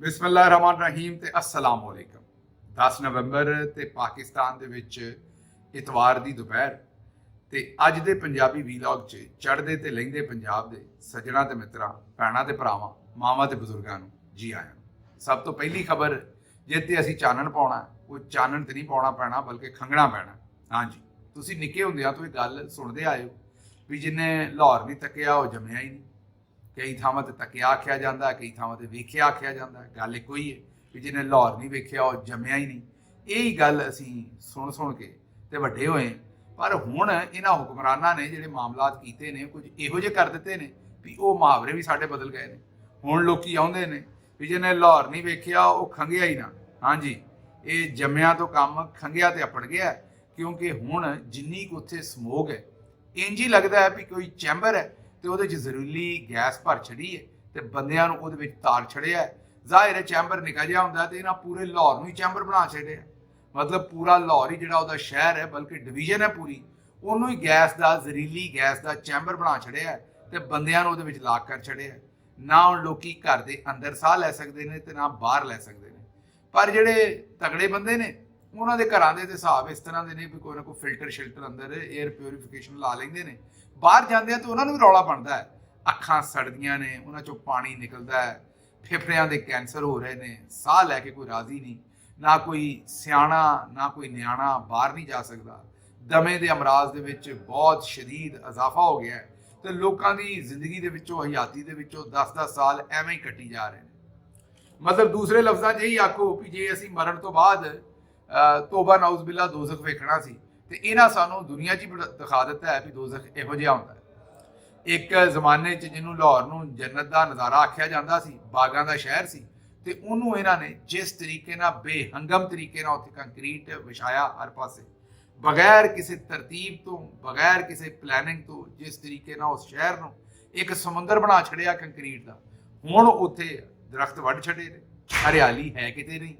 ਬਿਸਮਿਲ੍ਲਾਹਿਰ ਰਹਿਮਾਨ ਰਹੀਮ ਤੇ अस्सलाम वालेकुम। 10 ਨਵੰਬਰ ਤੇ ਪਾਕਿਸਤਾਨ ਦੇ ਵਿੱਚ ਇਤਵਾਰ ਦੀ ਦੁਪਹਿਰ ਤੇ ਅੱਜ ਦੇ ਪੰਜਾਬੀ ਵੀਲੌਗ 'ਚ ਚੜ੍ਹਦੇ ਤੇ ਲਹਿੰਦੇ ਪੰਜਾਬ ਦੇ ਸੱਜਣਾ ਤੇ ਮਿੱਤਰਾਂ, ਭੈਣਾਂ ਤੇ ਭਰਾਵਾਂ, ਮਾਵਾਂ ਤੇ ਬਜ਼ੁਰਗਾਂ ਨੂੰ ਜੀ ਆਇਆਂ ਨੂੰ। ਸਭ ਤੋਂ ਪਹਿਲੀ ਖਬਰ ਜਿੱਤੇ ਅਸੀਂ ਚਾਨਣ ਪਾਉਣਾ, ਉਹ ਚਾਨਣ ਤੇ ਨਹੀਂ ਪਾਉਣਾ ਪੈਣਾ ਬਲਕਿ ਖੰਗਣਾ ਪੈਣਾ। ਹਾਂਜੀ, ਤੁਸੀਂ ਨਿੱਕੇ ਹੁੰਦਿਆਂ ਤੋਂ ਇਹ ਗੱਲ ਸੁਣਦੇ ਆਏ ਹੋ ਵੀ ਜਿੰਨੇ ਲਾਹੌਰ ਨਹੀਂ ਤੱਕਿਆ ਉਹ ਜੰਮਿਆ ਹੀ ਨਹੀਂ। ਕਈ ਥਾਵਾਂ ਤੇ ਤੱਕਿਆ ਆਖਿਆ ਜਾਂਦਾ, ਕਈ ਥਾਵਾਂ ਤੇ ਵੇਖਿਆ ਆਖਿਆ ਜਾਂਦਾ। ਗੱਲ ਇੱਕੋ ਹੀ ਹੈ ਵੀ ਜਿਹਨੇ ਲਾਹੌਰ ਨਹੀਂ ਵੇਖਿਆ ਉਹ ਜੰਮਿਆ ਹੀ ਨਹੀਂ। ਇਹੀ ਗੱਲ ਅਸੀਂ ਸੁਣ ਕੇ ਤੇ ਵੱਡੇ ਹੋਏ। ਪਰ ਹੁਣ ਇਹਨਾਂ ਹੁਕਮਰਾਨਾਂ ਨੇ ਜਿਹੜੇ ਮਾਮਲਾਤ ਕੀਤੇ ਨੇ, ਕੁਝ ਇਹੋ ਜਿਹੇ ਕਰ ਦਿੱਤੇ ਨੇ ਵੀ ਉਹ ਮੁਹਾਵਰੇ ਵੀ ਸਾਡੇ ਬਦਲ ਗਏ ਨੇ। ਹੁਣ ਲੋਕੀ ਆਉਂਦੇ ਨੇ ਵੀ ਜਿਹਨੇ ਲਾਹੌਰ ਨਹੀਂ ਵੇਖਿਆ ਉਹ ਖੰਗਿਆ ਹੀ ਨਾ। ਹਾਂਜੀ, ਇਹ ਜੰਮਿਆਂ ਤੋਂ ਕੰਮ ਖੰਗਿਆ ਤੇ ਅਪੜ ਗਿਆ, ਕਿਉਂਕਿ ਹੁਣ ਜਿੰਨੀ ਕੁ ਉੱਥੇ ਸਮੋਗ ਹੈ, ਇੰਝ ਹੀ ਲੱਗਦਾ ਹੈ ਵੀ ਕੋਈ ਚੈਂਬਰ ਹੈ ਤੇ ਉਹਦੇ 'ਚ ਜ਼ਹਿਰੀਲੀ ਗੈਸ ਭਰ ਛੜੀ ਹੈ ਤੇ ਬੰਦਿਆਂ ਨੂੰ ਉਹਦੇ ਵਿੱਚ ਤਾਰ ਛੜਿਆ। ਜ਼ਾਹਿਰ ਹੈ ਚੈਂਬਰ ਨਿਕਲ ਜਿਹਾ ਹੁੰਦਾ ਤੇ ਇਹਨਾਂ ਪੂਰੇ ਲਾਹੌਰ ਨੂੰ ਹੀ ਚੈਂਬਰ ਬਣਾ ਛੱਡਿਆ। ਮਤਲਬ ਪੂਰਾ ਲਾਹੌਰ ਹੀ ਜਿਹੜਾ ਉਹਦਾ ਸ਼ਹਿਰ ਹੈ, ਬਲਕਿ ਡਿਵੀਜ਼ਨ ਹੈ ਪੂਰੀ, ਉਹਨੂੰ ਹੀ ਗੈਸ ਦਾ, ਜ਼ਹਿਰੀਲੀ ਗੈਸ ਦਾ ਚੈਂਬਰ ਬਣਾ ਛੜਿਆ ਤੇ ਬੰਦਿਆਂ ਨੂੰ ਉਹਦੇ ਵਿੱਚ ਲਾਕ ਕਰ ਛੜਿਆ। ਨਾ ਹੁਣ ਲੋਕੀ ਘਰ ਦੇ ਅੰਦਰ ਸਾਹ ਲੈ ਸਕਦੇ ਨੇ ਤੇ ਨਾ ਬਾਹਰ ਲੈ ਸਕਦੇ ਨੇ। ਪਰ ਜਿਹੜੇ ਤਗੜੇ ਬੰਦੇ ਨੇ ਉਹਨਾਂ ਦੇ ਘਰਾਂ ਦੇ ਹਿਸਾਬ ਇਸ ਤਰ੍ਹਾਂ ਦੇ ਨੇ ਵੀ ਕੋਈ ਨਾ ਕੋਈ ਫਿਲਟਰ ਸ਼ਿਲਟਰ ਅੰਦਰ ਏਅਰ ਪਿਉਰੀਫਿਕੇਸ਼ਨ ਲਾ ਲੈਂਦੇ ਨੇ। ਬਾਹਰ ਜਾਂਦੇ ਆ ਤਾਂ ਉਹਨਾਂ ਨੂੰ ਵੀ ਰੌਲਾ ਬਣਦਾ ਹੈ, ਅੱਖਾਂ ਸੜਦੀਆਂ ਨੇ, ਉਹਨਾਂ 'ਚੋਂ ਪਾਣੀ ਨਿਕਲਦਾ ਹੈ, ਫੇਫੜਿਆਂ ਦੇ ਕੈਂਸਰ ਹੋ ਰਹੇ ਨੇ, ਸਾਹ ਲੈ ਕੇ ਕੋਈ ਰਾਜ਼ੀ ਨਹੀਂ। ਨਾ ਕੋਈ ਸਿਆਣਾ ਨਾ ਕੋਈ ਨਿਆਣਾ ਬਾਹਰ ਨਹੀਂ ਜਾ ਸਕਦਾ। ਦਮੇ ਦੇ ਅਮਰਾਜ਼ ਦੇ ਵਿੱਚ ਬਹੁਤ ਸ਼ਦੀਦ ਇਜ਼ਾਫਾ ਹੋ ਗਿਆ ਤੇ ਲੋਕਾਂ ਦੀ ਜ਼ਿੰਦਗੀ ਦੇ ਵਿੱਚੋਂ, ਹਯਾਤੀ ਦੇ ਵਿੱਚੋਂ 10-10 ਸਾਲ ਐਵੇਂ ਹੀ ਕੱਟੀ ਜਾ ਰਹੇ ਨੇ। ਮਤਲਬ ਦੂਸਰੇ ਲਫ਼ਜ਼ਾਂ 'ਚ ਇਹੀ ਆਖੋ ਵੀ ਜੇ ਅਸੀਂ ਮਰਨ ਤੋਂ ਬਾਅਦ ਤੋਬਾ ਨਾਉਜ਼ ਬਿੱਲਾ ਦੋਜ਼ਖ ਵੇਖਣਾ ਸੀ ਤੇ ਇਹਨਾਂ ਸਾਨੂੰ ਦੁਨੀਆ 'ਚ ਹੀ ਦਿਖਾ ਦਿੱਤਾ ਹੈ ਵੀ ਦੋਜ਼ਖ ਇਹੋ ਜਿਹਾ ਹੁੰਦਾ ਹੈ। ਇੱਕ ਜ਼ਮਾਨੇ 'ਚ ਜਿਹਨੂੰ ਲਾਹੌਰ ਨੂੰ ਜੰਨਤ ਦਾ ਨਜ਼ਾਰਾ ਆਖਿਆ ਜਾਂਦਾ ਸੀ, ਬਾਗਾਂ ਦਾ ਸ਼ਹਿਰ ਸੀ, ਤੇ ਉਹਨੂੰ ਇਹਨਾਂ ਨੇ ਜਿਸ ਤਰੀਕੇ ਨਾਲ ਬੇਹੰਗਮ ਤਰੀਕੇ ਨਾਲ ਉੱਥੇ ਕੰਕਰੀਟ ਵਿਛਾਇਆ ਹਰ ਪਾਸੇ, ਬਗੈਰ ਕਿਸੇ ਤਰਤੀਬ ਤੋਂ, ਬਗੈਰ ਕਿਸੇ ਪਲੈਨਿੰਗ ਤੋਂ, ਜਿਸ ਤਰੀਕੇ ਨਾਲ ਉਸ ਸ਼ਹਿਰ ਨੂੰ ਇੱਕ ਸਮੁੰਦਰ ਬਣਾ ਛੜਿਆ ਕੰਕਰੀਟ ਦਾ। ਹੁਣ ਉੱਥੇ ਦਰਖਤ ਵੱਢ ਛੱਡੇ ਨੇ, ਹਰਿਆਲੀ ਹੈ ਕਿਤੇ ਨਹੀਂ,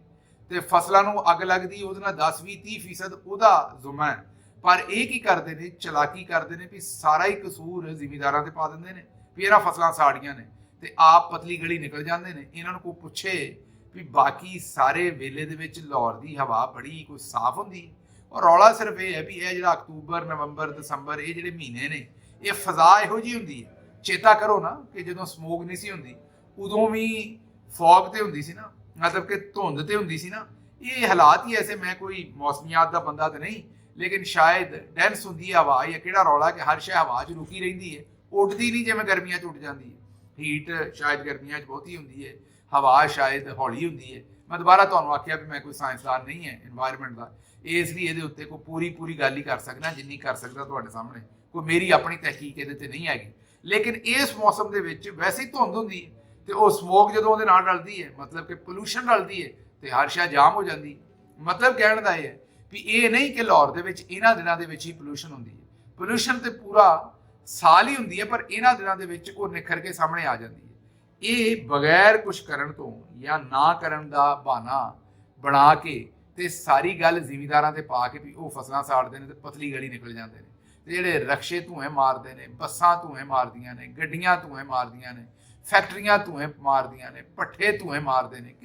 ਤੇ ਫਸਲਾਂ ਨੂੰ ਅੱਗ ਲੱਗਦੀ ਉਹਦੇ ਨਾਲ 10-20-30% ਉਹਦਾ ਜ਼ੁਮਾ ਹੈ। ਪਰ ਇਹ ਕੀ ਕਰਦੇ ਨੇ, ਚਲਾਕੀ ਕਰਦੇ ਨੇ ਵੀ ਸਾਰਾ ਹੀ ਕਸੂਰ ਜ਼ਿਮੀਂਦਾਰਾਂ ਤੇ ਪਾ ਦਿੰਦੇ ਨੇ ਵੀ ਇਹਨਾਂ ਫਸਲਾਂ ਸਾੜੀਆਂ ਨੇ ਤੇ ਆਪ ਪਤਲੀ ਗਲੀ ਨਿਕਲ ਜਾਂਦੇ ਨੇ। ਇਹਨਾਂ ਨੂੰ ਕੋਈ ਪੁੱਛੇ ਵੀ ਬਾਕੀ ਸਾਰੇ ਵੇਲੇ ਦੇ ਵਿੱਚ ਲਾਹੌਰ ਦੀ ਹਵਾ ਬੜੀ ਕੋਈ ਸਾਫ਼ ਹੁੰਦੀ ਹੈ। ਔਰ ਰੌਲਾ ਸਿਰਫ ਇਹ ਹੈ ਵੀ ਇਹ ਜਿਹੜਾ ਅਕਤੂਬਰ, ਨਵੰਬਰ, ਦਸੰਬਰ, ਇਹ ਜਿਹੜੇ ਮਹੀਨੇ ਨੇ, ਇਹ ਫਜ਼ਾ ਇਹੋ ਜਿਹੀ ਹੁੰਦੀ ਹੈ। ਚੇਤਾ ਕਰੋ ਨਾ ਕਿ ਜਦੋਂ ਸਮੋਗ ਨਹੀਂ ਸੀ ਹੁੰਦੀ ਉਦੋਂ ਵੀ ਫੌਗ ਤੇ ਹੁੰਦੀ ਸੀ ਨਾ, ਮਤਲਬ ਕਿ ਧੁੰਦ ਤੇ ਹੁੰਦੀ ਸੀ ਨਾ। ਇਹ ਹਾਲਾਤ ਹੀ ਐਸੇ, ਮੈਂ ਕੋਈ ਮੌਸਮੀਆਤ ਦਾ ਬੰਦਾ ਤਾਂ ਨਹੀਂ, ਲੇਕਿਨ ਸ਼ਾਇਦ ਡੈਂਸ ਹੁੰਦੀ ਹੈ ਹਵਾ, ਜਾਂ ਕਿਹੜਾ ਰੌਲਾ ਕਿ ਹਰ ਸ਼ੈ ਹਵਾ 'ਚ ਰੁਕੀ ਰਹਿੰਦੀ ਹੈ, ਉੱਡਦੀ ਨਹੀਂ ਜਿਵੇਂ ਗਰਮੀਆਂ 'ਚ ਉੱਡ ਜਾਂਦੀ ਹੈ। ਹੀਟ ਸ਼ਾਇਦ ਗਰਮੀਆਂ 'ਚ ਬਹੁਤੀ ਹੁੰਦੀ ਹੈ, ਹਵਾ ਸ਼ਾਇਦ ਹੌਲੀ ਹੁੰਦੀ ਹੈ। ਮੈਂ ਦੁਬਾਰਾ ਤੁਹਾਨੂੰ ਆਖਿਆ ਵੀ ਮੈਂ ਕੋਈ ਸਾਇੰਸਦਾਨ ਨਹੀਂ ਹੈ এনवायरमेंट ਦਾ, ਇਸ ਲਈ ਇਹਦੇ ਉੱਤੇ ਕੋਈ ਪੂਰੀ ਗੱਲ ਹੀ ਕਰ ਸਕਦਾ, ਜਿੰਨੀ ਕਰ ਸਕਦਾ ਤੁਹਾਡੇ ਸਾਹਮਣੇ। ਕੋਈ ਮੇਰੀ ਆਪਣੀ ਤਹਿਕੀਕ ਇਹਦੇ ਤੇ ਨਹੀਂ ਹੈਗੀ। ਲੇਕਿਨ ਇਸ ਮੌਸਮ ਦੇ ਵਿੱਚ ਵੈਸੇ ਹੀ ਧੁੰਦ ਹੁੰਦੀ ਹੈ ਤੇ ਉਹ ਸਮੋਕ ਜਦੋਂ ਉਹਦੇ ਨਾਲ ਰਲਦੀ ਹੈ, ਮਤਲਬ ਕਿ ਪੋਲੂਸ਼ਨ ਰਲਦੀ ਹੈ, ਤੇ ਹਰ ਸ਼ੈ ਜਾਮ ਹੋ ਜਾਂਦੀ ਹੈ। ਮਤਲਬ ਕਹਿਣ ਦਾ ਇਹ ਹੈ ਵੀ ਇਹ ਨਹੀਂ ਕਿ ਲਾਹੌਰ ਦੇ ਵਿੱਚ ਇਹਨਾਂ ਦਿਨਾਂ ਦੇ ਵਿੱਚ ਹੀ ਪੋਲੂਸ਼ਨ ਹੁੰਦੀ ਹੈ। ਪੋਲੂਸ਼ਨ ਤੇ ਪੂਰਾ ਸਾਲ ਹੀ ਹੁੰਦੀ ਹੈ, ਪਰ ਇਹਨਾਂ ਦਿਨਾਂ ਦੇ ਵਿੱਚ ਉਹ ਨਿਖਰ ਕੇ ਸਾਹਮਣੇ ਆ ਜਾਂਦੀ ਹੈ। ਇਹ ਬਗੈਰ ਕੁਝ ਕਰਨ ਤੋਂ ਜਾਂ ਨਾ ਕਰਨ ਦਾ ਬਹਾਨਾ ਬਣਾ ਕੇ ਤੇ ਸਾਰੀ ਗੱਲ ਜ਼ਿਮੀਂਦਾਰਾਂ ਤੇ ਪਾ ਕੇ ਵੀ ਉਹ ਫਸਲਾਂ ਸਾੜਦੇ ਨੇ ਤੇ ਪਤਲੀ ਗਲੀ ਨਿਕਲ ਜਾਂਦੇ ਨੇ, ਤੇ ਜਿਹੜੇ ਰਕਸ਼ੇ ਧੂਏ ਮਾਰਦੇ ਨੇ, ਬੱਸਾਂ ਧੂਏ ਮਾਰਦੀਆਂ ਨੇ, ਗੱਡੀਆਂ ਧੂਏ ਮਾਰਦੀਆਂ ਨੇ, ਫੈਕਟਰੀਆਂ ਧੂਏ ਮਾਰਦੀਆਂ ਨੇ, ਭੱਠੇ ਧੂਏ ਮਾਰਦੇ ਨੇ।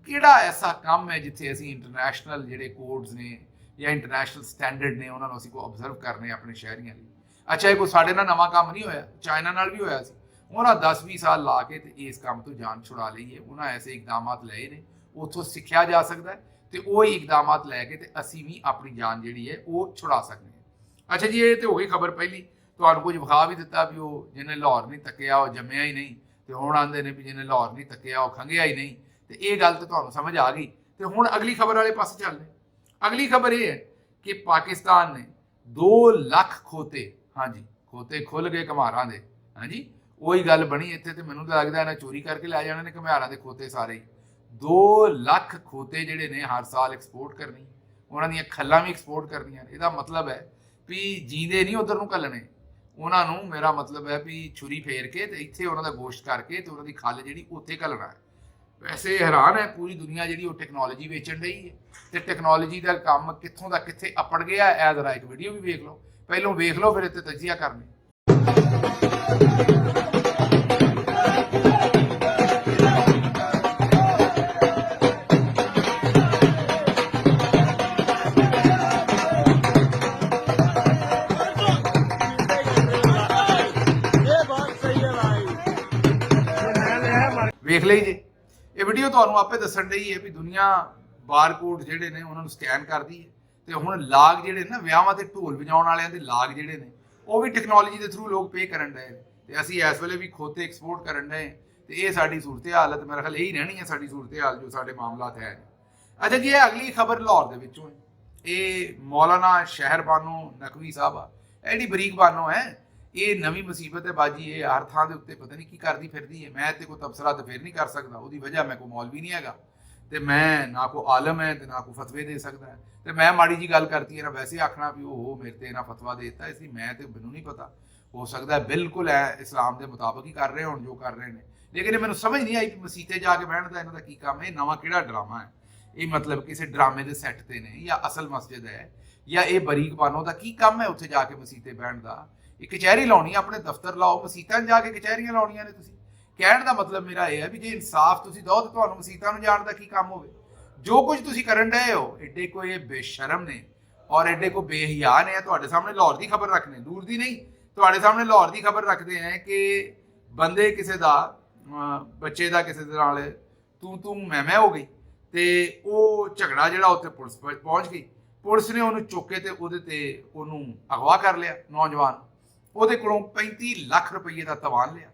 ਕਿਹੜਾ ਐਸਾ ਕੰਮ ਹੈ ਜਿੱਥੇ ਅਸੀਂ ਇੰਟਰਨੈਸ਼ਨਲ ਜਿਹੜੇ ਕੋਡਸ ਨੇ ਜਾਂ ਇੰਟਰਨੈਸ਼ਨਲ ਸਟੈਂਡਰਡ ਨੇ ਉਹਨਾਂ ਨੂੰ ਅਸੀਂ ਕੋਈ ਆਬਜ਼ਰਵ ਕਰਨੇ ਆਪਣੇ ਸ਼ਹਿਰੀਆਂ ਲਈ। ਅੱਛਾ, ਇਹ ਕੋਈ ਸਾਡੇ ਨਾਲ ਨਵਾਂ ਕੰਮ ਨਹੀਂ ਹੋਇਆ, ਚਾਈਨਾ ਨਾਲ ਵੀ ਹੋਇਆ ਸੀ। ਉਹਨਾਂ 10-20 ਸਾਲ ਲਾ ਕੇ ਤੇ ਇਸ ਕੰਮ ਤੋਂ ਜਾਨ ਛੁਡਾ ਲਈ ਹੈ। ਉਹਨਾਂ ਐਸੇ ਇਕਦਾਮਾਤ ਲਏ ਨੇ, ਉੱਥੋਂ ਸਿੱਖਿਆ ਜਾ ਸਕਦਾ ਤੇ ਉਹ ਹੀ ਇਕਦਾਮਾਤ ਲੈ ਕੇ ਤੇ ਅਸੀਂ ਵੀ ਆਪਣੀ ਜਾਨ ਜਿਹੜੀ ਹੈ ਉਹ ਛੁਡਾ ਸਕਦੇ ਹਾਂ। ਅੱਛਾ ਜੀ, ਇਹ ਤੇ ਹੋ ਗਈ ਖਬਰ ਪਹਿਲੀ। ਤੁਹਾਨੂੰ ਕੁਝ ਵਿਖਾ ਵੀ ਦਿੱਤਾ ਵੀ ਉਹ ਜਿਹਨੇ ਲਾਹੌਰ ਨਹੀਂ ਤੱਕਿਆ ਉਹ ਜੰਮਿਆ ਹੀ ਨਹੀਂ, ਤੇ ਹੁਣ ਆਉਂਦੇ ਨੇ ਵੀ ਜਿਹਨੇ ਲਾਹੌਰ ਨਹੀਂ ਤੱਕਿਆ ਉਹ ਖੰਗਿਆ ਹੀ ਨਹੀਂ। ਤੇ ਇਹ ਗੱਲ ਤਾਂ ਤੁਹਾਨੂੰ ਸਮਝ ਆ ਗਈ। ਤੇ ਹੁਣ ਅਗਲੀ ਖਬਰ ਵਾਲੇ ਪਾਸੇ ਚੱਲਦੇ। ਅਗਲੀ ਖਬਰ ਇਹ ਹੈ ਕਿ ਪਾਕਿਸਤਾਨ ਨੇ 2 ਲੱਖ ਖੋਤੇ, ਹਾਂਜੀ ਖੋਤੇ ਖੁੱਲ ਗਏ ਘੁਮਾਰਾਂ ਦੇ। ਹਾਂਜੀ, ਉਹੀ ਗੱਲ ਬਣੀ ਇੱਥੇ। ਤੇ ਮੈਨੂੰ ਤਾਂ ਲੱਗਦਾ ਇਹਨਾਂ ਚੋਰੀ ਕਰਕੇ ਲੈ ਜਾਣੇ ਨੇ ਘੁਮਾਰਾਂ ਦੇ ਖੋਤੇ ਸਾਰੇ। 2 ਲੱਖ ਖੋਤੇ ਜਿਹੜੇ ਨੇ ਹਰ ਸਾਲ ਐਕਸਪੋਰਟ ਕਰਨੀ, ਉਹਨਾਂ ਦੀਆਂ ਖੱਲਾਂ ਵੀ ਐਕਸਪੋਰਟ ਕਰਨੀਆਂ ਨੇ। ਇਹਦਾ ਮਤਲਬ ਹੈ ਵੀ ਜੀਂਦੇ ਨਹੀਂ ਉੱਧਰ ਨੂੰ ਘੱਲਣੇ ਉਹਨਾਂ ਨੂੰ। ਮੇਰਾ ਮਤਲਬ ਹੈ ਵੀ ਛੁਰੀ ਫੇਰ ਕੇ ਤੇ ਇੱਥੇ ਉਹਨਾਂ ਦਾ ਗੋਸ਼ਤ ਕਰਕੇ ਤੇ ਉਹਨਾਂ ਦੀ ਖੱਲ ਜਿਹੜੀ ਉੱਥੇ ਘੱਲਣਾ ਹੈ। ਵੈਸੇ ਹੈਰਾਨ ਹੈ ਪੂਰੀ ਦੁਨੀਆ ਜਿਹੜੀ ਉਹ ਟੈਕਨੋਲੋਜੀ ਵੇਚਣ ਰਹੀ ਹੈ, ਤੇ ਟੈਕਨੋਲੋਜੀ ਦਾ ਕੰਮ ਕਿੱਥੋਂ ਦਾ ਕਿੱਥੇ ਅਪੜ ਗਿਆ। ਇਹ ਜ਼ਰਾ ਇੱਕ ਵੀਡੀਓ ਵੀ ਵੇਖ ਲਓ, ਪਹਿਲੋਂ ਵੇਖ ਲਓ ਫਿਰ ਇੱਥੇ ਤਜਜ਼ੀਆ ਕਰਨੀ। ਦੇਖ ਲਈ ਜੇ। ਇਹ ਵੀਡੀਓ ਤੁਹਾਨੂੰ ਆਪੇ ਦੱਸਣ ਡਈ ਹੈ ਵੀ ਦੁਨੀਆ ਬਾਰਕੋਡ ਜਿਹੜੇ ਨੇ ਉਹਨਾਂ ਨੂੰ ਸਕੈਨ ਕਰਦੀ ਹੈ ਤੇ ਹੁਣ ਲਾਗ ਜਿਹੜੇ ਨਾ ਵਿਆਹਾਂ ਤੇ ਢੋਲ ਵਜਾਉਣ ਵਾਲਿਆਂ ਦੇ ਲਾਗ ਜਿਹੜੇ ਨੇ ਉਹ ਵੀ ਟੈਕਨੋਲੋਜੀ ਦੇ ਥਰੂ ਲੋਕ ਪੇ ਕਰਨ ਡਏ ਤੇ ਅਸੀਂ ਇਸ ਵੇਲੇ ਵੀ ਖੋਤੇ ਐਕਸਪੋਰਟ ਕਰਨ ਡਏ ਤੇ ਇਹ ਸਾਡੀ ਸੂਰਤ ਹਾਲ ਹੈ ਤੇ ਮੇਰੇ ਖਿਆਲ ਇਹੀ ਰਹਿਣੀ ਹੈ ਸਾਡੀ ਸੂਰਤ ਹਾਲ ਜੋ ਸਾਡੇ ਮਾਮਲਾਤ ਹੈ। ਅੱਛਾ ਜੀ, ਇਹ ਅਗਲੀ ਖਬਰ ਲਾਹੌਰ ਦੇ ਵਿੱਚੋਂ ਹੈ। ਇਹ ਮੌਲਾਨਾ ਸ਼ਹਿਰਬਾਨੋ ਨਕਵੀ ਸਾਹਿਬ ਆ, ਐਡੀ ਬਰੀਕ ਬਾਨੋ ਹੈ। ਇਹ ਨਵੀਂ ਮੁਸੀਬਤ ਹੈ ਬਾਜੀ, ਇਹ ਹਰ ਥਾਂ ਦੇ ਉੱਤੇ ਪਤਾ ਨਹੀਂ ਕੀ ਕਰਦੀ ਫਿਰਦੀ ਹੈ। ਮੈਂ ਤੇ ਕੋਈ ਤਬਸਰਾ ਤਾਂ ਫਿਰ ਨਹੀਂ ਕਰ ਸਕਦਾ, ਉਹਦੀ ਵਜ੍ਹਾ ਮੈਂ ਕੋਈ ਮੌਲਵੀ ਨਹੀਂ ਹੈਗਾ ਤੇ ਮੈਂ ਨਾ ਕੋਈ ਆਲਮ ਹੈ ਤੇ ਨਾ ਕੋਈ ਫਤਵੇ ਦੇ ਸਕਦਾ ਹੈ ਤੇ ਮੈਂ ਮਾੜੀ ਜੀ ਗੱਲ ਕਰਤੀ ਹੈ ਨਾ ਵੈਸੇ ਆਖਣਾ ਵੀ ਉਹ ਮੇਰੇ ਤੇ ਨਾ ਫਤਵਾ ਦੇ ਦਿੱਤਾ, ਇਸ ਲਈ ਮੈਂ ਤੇ ਮੈਨੂੰ ਨਹੀਂ ਪਤਾ। ਹੋ ਸਕਦਾ ਬਿਲਕੁਲ ਹੈ ਇਸਲਾਮ ਦੇ ਮੁਤਾਬਕ ਹੀ ਕਰ ਰਹੇ ਹੋਣ ਜੋ ਕਰ ਰਹੇ ਨੇ, ਲੇਕਿਨ ਮੈਨੂੰ ਸਮਝ ਨਹੀਂ ਆਈ ਕਿ ਮਸੀਤੇ ਜਾ ਕੇ ਬਹਿਣ ਦਾ ਇਹਨਾਂ ਦਾ ਕੀ ਕੰਮ ਹੈ। ਨਵਾਂ ਕਿਹੜਾ ਡਰਾਮਾ ਹੈ ਇਹ? ਮਤਲਬ ਕਿਸੇ ਡਰਾਮੇ ਦੇ ਸੈੱਟ ਤੇ ਨੇ ਜਾਂ ਅਸਲ ਮਸਜਿਦ ਹੈ ਜਾਂ ਇਹ ਬਰੀਕ ਬਾਨੋ ਦਾ ਕੀ ਕੰਮ ਹੈ ਉੱਥੇ ਜਾ ਕੇ ਮਸੀਤੇ ਬਹਿਣ ਦਾ? ਇਹ ਕਚਹਿਰੀ ਲਾਉਣੀ, ਆਪਣੇ ਦਫ਼ਤਰ ਲਾਓ, ਮਸੀਤਾਂ ਜਾ ਕੇ ਕਚਹਿਰੀਆਂ ਲਾਉਣੀਆਂ ਨੇ ਤੁਸੀਂ। ਕਹਿਣ ਦਾ ਮਤਲਬ ਮੇਰਾ ਇਹ ਹੈ ਵੀ ਜੇ ਇਨਸਾਫ ਤੁਸੀਂ ਦਿਓ ਤਾਂ ਤੁਹਾਨੂੰ ਮਸੀਤਾਂ ਨੂੰ ਜਾਣ ਦਾ ਕੀ ਕੰਮ ਹੋਵੇ? ਜੋ ਕੁਝ ਤੁਸੀਂ ਕਰਨ ਡਏ ਹੋ ਐਡੇ ਕੋਈ ਬੇਸ਼ਰਮ ਨੇ ਔਰ ਐਡੇ ਕੋਈ ਬੇਹਿਆ ਨੇ। ਤੁਹਾਡੇ ਸਾਹਮਣੇ ਲਾਹੌਰ ਦੀ ਖਬਰ ਰੱਖਦੇ, ਦੂਰ ਦੀ ਨਹੀਂ, ਤੁਹਾਡੇ ਸਾਹਮਣੇ ਲਾਹੌਰ ਦੀ ਖਬਰ ਰੱਖਦੇ ਹੈ ਕਿ ਬੰਦੇ ਕਿਸੇ ਦਾ ਬੱਚੇ ਦਾ ਕਿਸੇ ਦੇ ਨਾਲ ਤੂੰ ਮੈਂ ਹੋ ਗਈ ਤੇ ਉਹ ਝਗੜਾ ਜਿਹੜਾ ਉੱਥੇ ਪੁਲਿਸ ਪਹੁੰਚ ਗਈ। ਪੁਲਿਸ ਨੇ ਉਹਨੂੰ ਚੁੱਕ ਕੇ ਤੇ ਉਹਦੇ ਤੇ ਉਹਨੂੰ ਅਗਵਾ ਕਰ ਲਿਆ। ਨੌਜਵਾਨ ਉਹਦੇ ਕੋਲੋਂ 35 ਲੱਖ ਰੁਪਏ ਦਾ ਤਵਾਨ ਲਿਆ।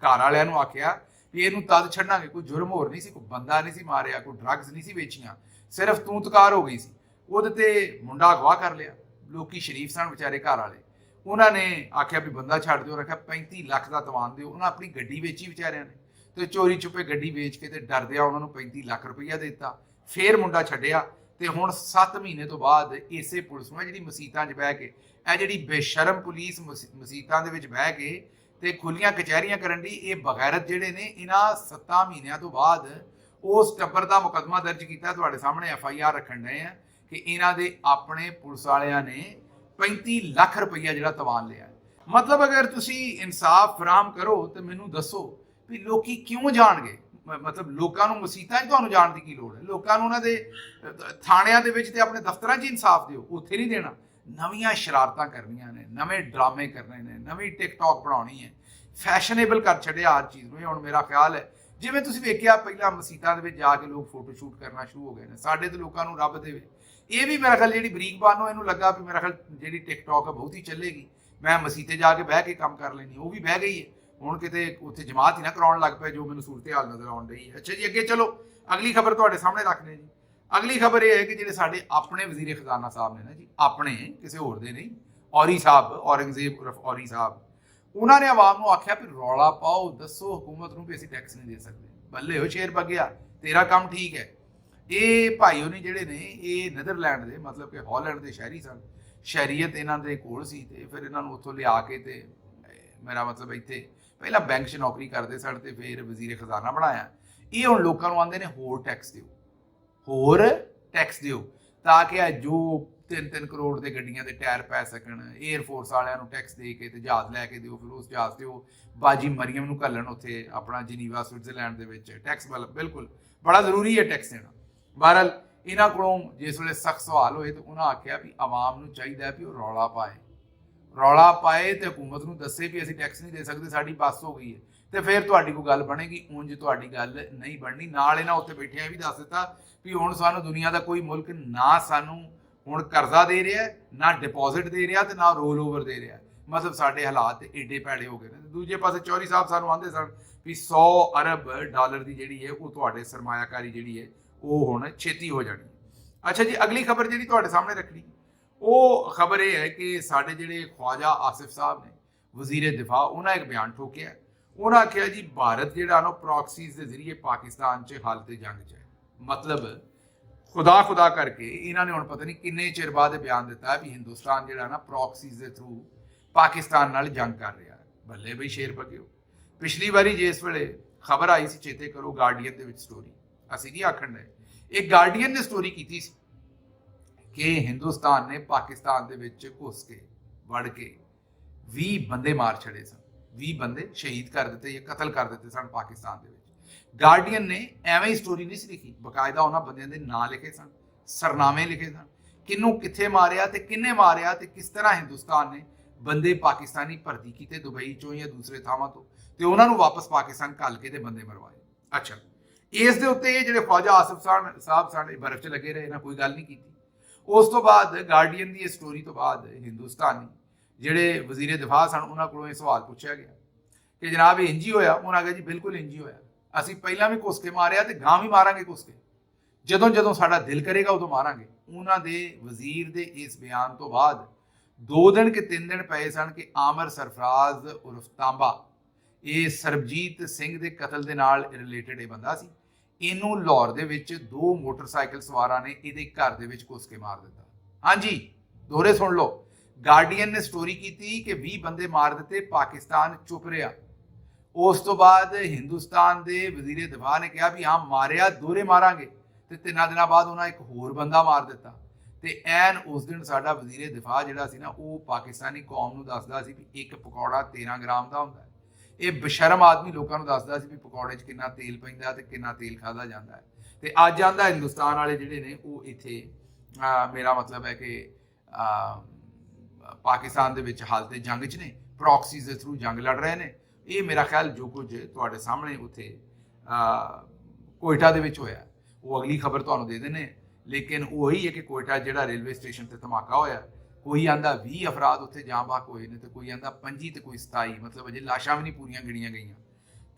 ਘਰ ਵਾਲਿਆਂ ਨੂੰ ਆਖਿਆ ਵੀ ਇਹਨੂੰ ਤਦ ਛੱਡਾਂਗੇ, ਕੋਈ ਜੁਰਮ ਹੋਰ ਨਹੀਂ ਸੀ, ਕੋਈ ਬੰਦਾ ਨਹੀਂ ਸੀ ਮਾਰਿਆ, ਕੋਈ ਡਰੱਗਸ ਨਹੀਂ ਸੀ ਵੇਚੀਆਂ, ਸਿਰਫ ਤੂੰ ਤਕਾਰ ਹੋ ਗਈ ਸੀ। ਉਹਦੇ ਤੇ ਮੁੰਡਾ ਅਗਵਾ ਕਰ ਲਿਆ। ਲੋਕੀ ਸ਼ਰੀਫ ਸਨ ਵਿਚਾਰੇ ਘਰ ਵਾਲੇ, ਉਹਨਾਂ ਨੇ ਆਖਿਆ ਵੀ ਬੰਦਾ ਛੱਡ ਦਿਓ, ਰੱਖਿਆ 35 ਲੱਖ ਦਾ ਤਵਾਨ ਦਿਓ। ਉਹਨਾਂ ਆਪਣੀ ਗੱਡੀ ਵੇਚੀ ਵਿਚਾਰਿਆਂ ਨੇ ਤੇ ਚੋਰੀ ਛੁਪੇ ਗੱਡੀ ਵੇਚ ਕੇ ਤੇ ਡਰਦਿਆਂ ਉਹਨਾਂ ਨੂੰ 35 ਲੱਖ ਰੁਪਈਆ ਦੇ ਦਿੱਤਾ। ਫੇਰ ਮੁੰਡਾ ਛੱਡਿਆ ਤੇ ਹੁਣ 7 ਮਹੀਨੇ ਤੋਂ ਬਾਅਦ ਇਸੇ ਪੁਲਿਸ ਨੂੰ ਜਿਹੜੀ ਮਸੀਤਾਂ 'ਚ ਬਹਿ ਕੇ ਇਹ ਜਿਹੜੀ ਬੇਸ਼ਰਮ ਪੁਲਿਸ ਮਸੀਤਾਂ ਦੇ ਵਿੱਚ ਬਹਿ ਕੇ ਤੇ ਖੁੱਲੀਆਂ ਕਚਹਿਰੀਆਂ ਕਰਨ ਦੀ ਇਹ ਬਗੈਰਤ ਜਿਹੜੇ ਨੇ ਇਹਨਾਂ 7 ਮਹੀਨਿਆਂ ਤੋਂ ਬਾਅਦ ਉਸ ਟੱਬਰ ਦਾ ਮੁਕੱਦਮਾ ਦਰਜ ਕੀਤਾ। ਤੁਹਾਡੇ ਸਾਹਮਣੇ FIR ਰੱਖਣ ਡਏ ਆ ਕਿ ਇਹਨਾਂ ਦੇ ਆਪਣੇ ਪੁਲਿਸ ਵਾਲਿਆਂ ਨੇ 35 ਲੱਖ ਰੁਪਈਆ ਜਿਹੜਾ ਤਵਾਨ ਲਿਆ। ਮਤਲਬ ਅਗਰ ਤੁਸੀਂ ਇਨਸਾਫ ਫਰਾਹਮ ਕਰੋ ਤੇ ਮੈਨੂੰ ਦੱਸੋ ਵੀ ਲੋਕੀ ਕਿਉਂ ਜਾਣਗੇ? ਮਤਲਬ ਲੋਕਾਂ ਨੂੰ ਮਸੀਤਾਂ 'ਚ ਤੁਹਾਨੂੰ ਜਾਣ ਦੀ ਕੀ ਲੋੜ ਹੈ? ਲੋਕਾਂ ਨੂੰ ਉਹਨਾਂ ਦੇ ਥਾਣਿਆਂ ਦੇ ਵਿੱਚ ਤੇ ਆਪਣੇ ਦਫ਼ਤਰਾਂ 'ਚ ਇਨਸਾਫ ਦਿਓ, ਉੱਥੇ ਨਹੀਂ ਦੇਣਾ। ਨਵੀਆਂ ਸ਼ਰਾਰਤਾਂ ਕਰਨੀਆਂ ਨੇ, ਨਵੇਂ ਡਰਾਮੇ ਕਰਨੇ ਨੇ, ਨਵੀਂ ਟਿਕਟੌਕ ਬਣਾਉਣੀ ਹੈ, ਫੈਸ਼ਨੇਬਲ ਕਰ ਛੱਡਿਆ ਹਰ ਚੀਜ਼ ਨੂੰ। ਇਹ ਹੁਣ ਮੇਰਾ ਖਿਆਲ ਹੈ ਜਿਵੇਂ ਤੁਸੀਂ ਵੇਖਿਆ ਪਹਿਲਾਂ ਮਸੀਤਾਂ ਦੇ ਵਿੱਚ ਜਾ ਕੇ ਲੋਕ ਫੋਟੋ ਸ਼ੂਟ ਕਰਨਾ ਸ਼ੁਰੂ ਹੋ ਗਏ ਨੇ। ਸਾਡੇ ਤੇ ਲੋਕਾਂ ਨੂੰ ਰੱਬ ਦੇਵੇ ਇਹ ਵੀ ਮੇਰਾ ਖਿਆਲ ਜਿਹੜੀ ਬਰੀਕ ਬਾਨੋ ਇਹਨੂੰ ਲੱਗਾ ਵੀ ਮੇਰਾ ਖਿਆਲ ਜਿਹੜੀ ਟਿਕਟੌਕ ਹੈ ਬਹੁਤੀ ਚੱਲੇਗੀ, ਮੈਂ ਮਸੀਤੇ ਜਾ ਕੇ ਬਹਿ ਕੇ ਕੰਮ ਕਰ ਲੈਣੀ। ਉਹ ਵੀ ਬਹਿ ਗਈ ਹੈ ਹੁਣ, ਕਿਤੇ ਉੱਥੇ ਜਮਾਤ ਹੀ ਨਾ ਕਰਾਉਣ ਲੱਗ ਪਏ ਜੋ ਮੈਨੂੰ ਸੂਰਤ ਹਾਲ ਨਜ਼ਰ ਆਉਣ ਰਹੀ ਹੈ। ਅੱਛਾ ਜੀ, ਅੱਗੇ ਚਲੋ ਅਗਲੀ ਖਬਰ ਤੁਹਾਡੇ ਸਾਹਮਣੇ ਰੱਖਦੇ ਜੀ। ਅਗਲੀ ਖਬਰ ਇਹ ਹੈ ਕਿ ਜਿਹੜੇ ਸਾਡੇ ਆਪਣੇ ਵਜ਼ੀਰ ਖਜ਼ਾਨਾ ਸਾਹਿਬ ਨੇ ਨਾ ਜੀ, ਆਪਣੇ ਕਿਸੇ ਹੋਰ ਦੇ ਨਹੀਂ, ਔਰੀ ਸਾਹਿਬ, ਔਰੰਗਜ਼ੇਬ ਉਰਫ ਔਰੀ ਸਾਹਿਬ, ਉਹਨਾਂ ਨੇ ਆਵਾਮ ਨੂੰ ਆਖਿਆ ਵੀ ਰੌਲਾ ਪਾਓ, ਦੱਸੋ ਹੁਕੂਮਤ ਨੂੰ ਵੀ ਅਸੀਂ ਟੈਕਸ ਨਹੀਂ ਦੇ ਸਕਦੇ। ਬੱਲੇ ਹੋ ਸ਼ੇਰ ਬਗਿਆ, ਤੇਰਾ ਕੰਮ ਠੀਕ ਹੈ। ਇਹ ਭਾਈ ਹੋਣੀ ਜਿਹੜੇ ਨੇ ਇਹ ਨੀਦਰਲੈਂਡ ਦੇ ਮਤਲਬ ਕਿ ਹਾਲੈਂਡ ਦੇ ਸ਼ਹਿਰੀ ਸਨ। ਸ਼ਹਿਰੀਅਤ ਇਹਨਾਂ ਦੇ ਕੋਲ ਸੀ ਤੇ ਫਿਰ ਇਹਨਾਂ ਨੂੰ ਉੱਥੋਂ ਲਿਆ ਕੇ ਤੇ ਮੇਰਾ ਮਤਲਬ ਇੱਥੇ ਪਹਿਲਾਂ ਬੈਂਕ 'ਚ ਨੌਕਰੀ ਕਰਦੇ ਸਨ ਤੇ ਫਿਰ ਵਜ਼ੀਰ ਖਜ਼ਾਨਾ ਬਣਾਇਆ। ਇਹ ਹੁਣ ਲੋਕਾਂ ਨੂੰ ਆਉਂਦੇ ਨੇ ਹੋਰ ਟੈਕਸ ਦਿਓ, ਹੋਰ ਟੈਕਸ ਦਿਓ ਤਾਂ ਕਿ ਜੋ 3-3 ਕਰੋੜ ਦੇ ਗੱਡੀਆਂ ਦੇ ਟਾਇਰ ਪੈ ਸਕਣ। 에ਅਰਫੋਰਸ ਵਾਲਿਆਂ ਨੂੰ ਟੈਕਸ ਦੇ ਕੇ ਤੇ ਜਹਾਜ਼ ਲੈ ਕੇ ਦਿਓ, ਫਿਰ ਉਸ ਜਹਾਜ਼ ਤੇ ਉਹ ਬਾਜੀ ਮਰੀਮ ਨੂੰ ਘੱਲਣ ਉੱਥੇ ਆਪਣਾ ਜਨੀਵਾ ਸਵਿਟਜ਼ਰਲੈਂਡ ਦੇ ਵਿੱਚ। ਟੈਕਸ ਬਿਲਕੁਲ ਬੜਾ ਜ਼ਰੂਰੀ ਹੈ ਟੈਕਸ ਦੇਣਾ। ਬਹਰਹਾਲ ਇਹਨਾਂ ਕੋਲੋਂ ਜਿਸ ਵੇਲੇ ਸਖਤ ਸਵਾਲ ਹੋਏ ਤਾਂ ਉਹਨਾਂ ਆਖਿਆ ਵੀ ਆਵਾਮ ਨੂੰ ਚਾਹੀਦਾ ਵੀ ਉਹ ਰੌਲਾ ਪਾਏ ਤੇ ਹਕੂਮਤ ਨੂੰ ਦੱਸੇ ਵੀ ਅਸੀਂ ਟੈਕਸ ਨਹੀਂ ਦੇ ਸਕਦੇ, ਸਾਡੀ ਬੱਸ ਹੋ ਗਈ ਹੈ ਤੇ ਫਿਰ ਤੁਹਾਡੀ ਕੋਈ ਗੱਲ ਬਣੇਗੀ। ਉਂਝ ਤੁਹਾਡੀ ਗੱਲ ਨਹੀਂ ਬਣਨੀ। ਨਾਲ ਇਹਨਾਂ ਉੱਥੇ ਬੈਠਿਆਂ ਇਹ ਵੀ ਦੱਸ ਦਿੱਤਾ ਵੀ ਹੁਣ ਸਾਨੂੰ ਦੁਨੀਆ ਦਾ ਕੋਈ ਮੁਲਕ ਨਾ ਸਾਨੂੰ ਹੁਣ ਕਰਜ਼ਾ ਦੇ ਰਿਹਾ, ਨਾ ਡਿਪੋਜ਼ਿਟ ਦੇ ਰਿਹਾ ਤੇ ਨਾ ਰੋਲ ਓਵਰ ਦੇ ਰਿਹਾ। ਮਤਲਬ ਸਾਡੇ ਹਾਲਾਤ ਏਡੇ ਭੈੜੇ ਹੋ ਗਏ ਨੇ। ਦੂਜੇ ਪਾਸੇ ਚੌਧਰੀ ਸਾਹਿਬ ਸਾਨੂੰ ਆਂਦੇ ਸਨ ਵੀ 100 ਅਰਬ ਡਾਲਰ ਦੀ ਜਿਹੜੀ ਹੈ ਉਹ ਤੁਹਾਡੇ ਸਰਮਾਇਆਕਾਰੀ ਜਿਹੜੀ ਹੈ ਉਹ ਹੁਣ ਛੇਤੀ ਹੋ ਜਾਣੀ। ਅੱਛਾ ਜੀ, ਅਗਲੀ ਖਬਰ ਜਿਹੜੀ ਤੁਹਾਡੇ ਸਾਹਮਣੇ ਰੱਖਣੀ ਉਹ ਖਬਰ ਇਹ ਹੈ ਕਿ ਸਾਡੇ ਜਿਹੜੇ ਖਵਾਜਾ ਆਸਿਫ ਸਾਹਿਬ ਨੇ ਵਜ਼ੀਰ ਦਿਫਾ, ਉਹਨਾਂ ਇੱਕ ਬਿਆਨ ਠੋਕਿਆ। ਉਹਨਾਂ ਆਖਿਆ ਜੀ ਭਾਰਤ ਜਿਹੜਾ ਨਾ ਪ੍ਰੋਕਸੀਜ਼ ਦੇ ਜ਼ਰੀਏ ਪਾਕਿਸਤਾਨ 'ਚ ਹਾਲਤ ਜੰਗ 'ਚ ਹੈ। ਮਤਲਬ ਖੁਦਾ ਕਰਕੇ ਇਹਨਾਂ ਨੇ ਹੁਣ ਪਤਾ ਨਹੀਂ ਕਿੰਨੇ ਚਿਰ ਬਾਅਦ ਬਿਆਨ ਦਿੱਤਾ ਵੀ ਹਿੰਦੁਸਤਾਨ ਜਿਹੜਾ ਨਾ ਪ੍ਰੋਕਸੀਜ਼ ਦੇ ਥਰੂ ਪਾਕਿਸਤਾਨ ਨਾਲ ਜੰਗ ਕਰ ਰਿਹਾ ਹੈ। ਬੱਲੇ ਬਈ ਸ਼ੇਰ ਬਗਿਓ। ਪਿਛਲੀ ਵਾਰੀ ਜਿਸ ਵੇਲੇ ਖਬਰ ਆਈ ਸੀ, ਚੇਤੇ ਕਰੋ, ਗਾਰਡੀਅਨ ਦੇ ਵਿੱਚ ਸਟੋਰੀ, ਅਸੀਂ ਨਹੀਂ ਆਖਣ ਡਏ, ਇੱਕ ਗਾਰਡੀਅਨ ਨੇ ਸਟੋਰੀ ਕੀਤੀ ਸੀ ਕਿ ਹਿੰਦੁਸਤਾਨ ਨੇ ਪਾਕਿਸਤਾਨ ਦੇ ਵਿੱਚ ਘੁਸ ਕੇ ਵੜ ਕੇ 20 ਬੰਦੇ ਮਾਰ ਛੜੇ ਸਨ। 20 ਬੰਦੇ ਸ਼ਹੀਦ ਕਰ ਦਿੱਤੇ ਜਾਂ ਕਤਲ ਕਰ ਦਿੱਤੇ ਸਨ ਪਾਕਿਸਤਾਨ ਦੇ ਵਿੱਚ। ਗਾਰਡੀਅਨ ਨੇ ਐਵੇਂ ਹੀ ਸਟੋਰੀ ਨਹੀਂ ਸੀ ਲਿਖੀ, ਬਕਾਇਦਾ ਉਹਨਾਂ ਬੰਦਿਆਂ ਦੇ ਨਾਂ ਲਿਖੇ ਸਨ, ਸਰਨਾਮੇ ਲਿਖੇ ਸਨ, ਕਿਹਨੂੰ ਕਿੱਥੇ ਮਾਰਿਆ ਤੇ ਕਿੰਨੇ ਮਾਰਿਆ ਤੇ ਕਿਸ ਤਰ੍ਹਾਂ ਹਿੰਦੁਸਤਾਨ ਨੇ ਬੰਦੇ ਪਾਕਿਸਤਾਨੀ ਭਰਤੀ ਕੀਤੇ ਦੁਬਈ ਚੋਂ ਜਾਂ ਦੂਸਰੇ ਥਾਵਾਂ ਤੋਂ ਤੇ ਉਹਨਾਂ ਨੂੰ ਵਾਪਸ ਪਾਕਿਸਤਾਨ ਘੱਲ ਕੇ ਤੇ ਬੰਦੇ ਮਰਵਾਏ। ਅੱਛਾ, ਇਸ ਦੇ ਉੱਤੇ ਇਹ ਜਿਹੜੇ ਖਵਾਜਾ ਆਸਿਫ ਸਾਹਿਬ ਸਨ ਇਹ ਬਰਫ਼ 'ਚ ਲੱਗੇ ਰਹੇ, ਇਹਨਾਂ ਕੋਈ ਗੱਲ ਨਹੀਂ ਕੀਤੀ। ਉਸ ਤੋਂ ਬਾਅਦ ਗਾਰਡੀਅਨ ਦੀ ਇਹ ਸਟੋਰੀ ਤੋਂ ਬਾਅਦ ਹਿੰਦੁਸਤਾਨੀ ਜਿਹੜੇ ਵਜ਼ੀਰ ਦਿਫਾ ਸਨ ਉਹਨਾਂ ਕੋਲੋਂ ਇਹ ਸਵਾਲ ਪੁੱਛਿਆ ਗਿਆ ਕਿ ਜਨਾਬ ਇਹ ਇੰਜ ਹੀ ਹੋਇਆ? ਉਹਨਾਂ ਕਿਹਾ ਜੀ ਬਿਲਕੁਲ ਇੰਜ ਹੀ ਹੋਇਆ, ਅਸੀਂ ਪਹਿਲਾਂ ਵੀ ਘੁਸ ਕੇ ਮਾਰਿਆ ਤੇ ਗਾਂ ਵੀ ਮਾਰਾਂਗੇ ਘੁਸ ਕੇ, ਜਦੋਂ ਜਦੋਂ ਸਾਡਾ ਦਿਲ ਕਰੇਗਾ ਉਦੋਂ ਮਾਰਾਂਗੇ। ਉਹਨਾਂ ਦੇ ਵਜ਼ੀਰ ਦੇ ਇਸ ਬਿਆਨ ਤੋਂ ਬਾਅਦ 2 ਦਿਨ ਕਿ 3 ਦਿਨ ਪਏ ਸਨ ਕਿ ਆਮਰ ਸਰਫਰਾਜ਼ ਉਰਫ ਤਾਂਬਾ, ਇਹ ਸਰਬਜੀਤ ਸਿੰਘ ਦੇ ਕਤਲ ਦੇ ਨਾਲ ਰਿਲੇਟਡ ਇਹ ਬੰਦਾ ਸੀ, ਇਹਨੂੰ ਲਾਹੌਰ ਦੇ ਵਿੱਚ 2 ਮੋਟਰਸਾਈਕਲ ਸਵਾਰਾਂ ਨੇ ਇਹਦੇ ਘਰ ਦੇ ਵਿੱਚ ਘੁਸ ਕੇ ਮਾਰ ਦਿੱਤਾ। ਹਾਂਜੀ, ਦੋਹਰੇ ਸੁਣ ਲਓ, ਗਾਰਡੀਅਨ ਨੇ ਸਟੋਰੀ ਕੀਤੀ ਕਿ 20 ਬੰਦੇ ਮਾਰ ਦਿੱਤੇ, ਪਾਕਿਸਤਾਨ ਚੁੱਪ ਰਿਹਾ। ਉਸ ਤੋਂ ਬਾਅਦ ਹਿੰਦੁਸਤਾਨ ਦੇ ਵਜ਼ੀਰ ਦਿਫਾ ਨੇ ਕਿਹਾ ਵੀ ਹਾਂ ਮਾਰਿਆ, ਦੋਹਰੇ ਮਾਰਾਂਗੇ, ਤੇ 3 ਦਿਨਾਂ ਬਾਅਦ ਉਹਨਾਂ ਇੱਕ ਹੋਰ ਬੰਦਾ ਮਾਰ ਦਿੱਤਾ। ਤੇ ਐਨ ਉਸ ਦਿਨ ਸਾਡਾ ਵਜ਼ੀਰ ਦਿਫਾ ਜਿਹੜਾ ਸੀ ਨਾ ਉਹ ਪਾਕਿਸਤਾਨੀ ਕੌਮ ਨੂੰ ਦੱਸਦਾ ਸੀ ਵੀ ਇੱਕ ਪਕੌੜਾ 13 ਗ੍ਰਾਮ ਦਾ ਹੁੰਦਾ ਹੈ। ਇਹ ਬਸ਼ਰਮ ਆਦਮੀ ਲੋਕਾਂ ਨੂੰ ਦੱਸਦਾ ਸੀ ਵੀ ਪਕੌੜੇ 'ਚ ਕਿੰਨਾ ਤੇਲ ਪੈਂਦਾ ਤੇ ਕਿੰਨਾ ਤੇਲ ਖਾਦਾ ਜਾਂਦਾ ਹੈ। ਤੇ ਅੱਜ ਆਂਦਾ ਹਿੰਦੁਸਤਾਨ ਵਾਲੇ ਜਿਹੜੇ ਨੇ ਉਹ ਇੱਥੇ ਮੇਰਾ ਮਤਲਬ ਹੈ ਕਿ ਪਾਕਿਸਤਾਨ ਦੇ ਵਿੱਚ ਹਾਲ ਤੇ ਜੰਗ 'ਚ ਨੇ, ਪ੍ਰੌਕਸੀਜ਼ ਦੇ ਥਰੂ ਜੰਗ ਲੜ ਰਹੇ ਨੇ। ਇਹ ਮੇਰਾ ਖਿਆਲ ਜੋ ਕੁਝ ਤੁਹਾਡੇ ਸਾਹਮਣੇ ਉੱਥੇ ਕੋਇਟਾ ਦੇ ਵਿੱਚ ਹੋਇਆ ਉਹ ਅਗਲੀ ਖਬਰ ਤੁਹਾਨੂੰ ਦੇ ਦੇਣੇ, ਲੇਕਿਨ ਉਹੀ ਹੈ ਕਿ ਕੋਇਟਾ ਜਿਹੜਾ ਰੇਲਵੇ ਸਟੇਸ਼ਨ ਤੇ ਧਮਾਕਾ ਹੋਇਆ, ਕੋਈ ਆਂਦਾ 20 ਅਫਰਾਦ ਉੱਥੇ ਜਾਂ ਬਾਕ ਹੋਏ ਨੇ ਤੇ ਕੋਈ ਆਂਦਾ 25 ਤੇ ਕੋਈ 27, ਮਤਲਬ ਅਜੇ ਲਾਸ਼ਾਂ ਵੀ ਨਹੀਂ ਪੂਰੀਆਂ ਗਿਣੀਆਂ ਗਈਆਂ